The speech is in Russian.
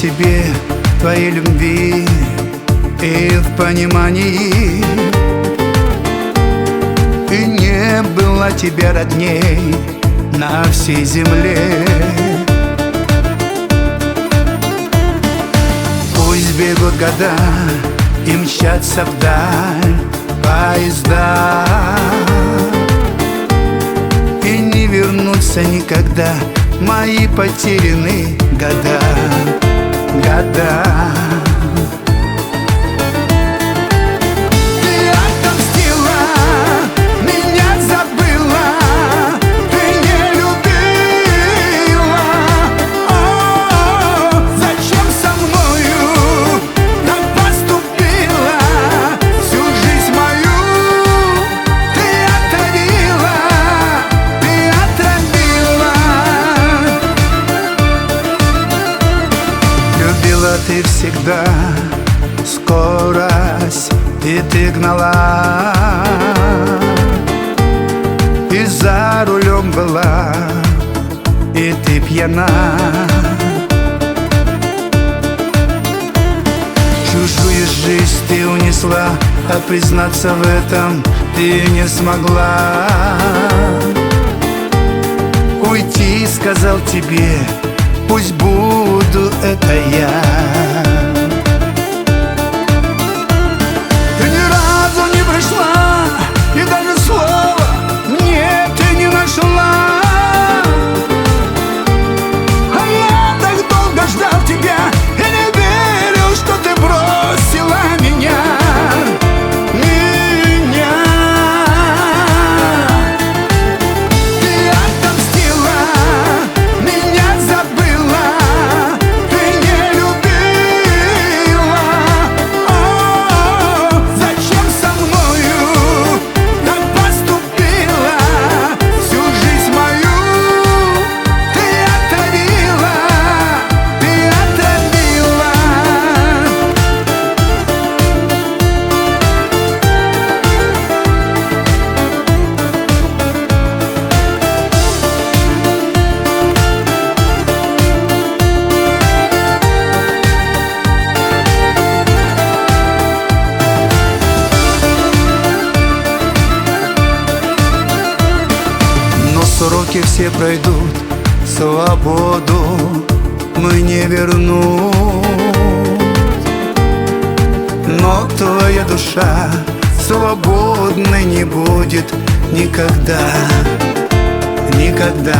тебе твоей любви и в понимании, и не было тебе родней на всей земле. Пусть бегут года и мчатся вдаль поезда, и не вернутся никогда мои потерянные года. Ты всегда скорость, и ты гнала, и за рулем была, и ты пьяна. Чужую жизнь ты унесла, а признаться в этом ты не смогла. Уйти сказал тебе, пусть буду это я. Ты ни разу не пришла, и даже слова мне ты не нашла. А я так долго ждал тебя и не верил, что ты бросила меня. Сроки все пройдут, свободу мы не вернут, но твоя душа свободной не будет никогда, никогда.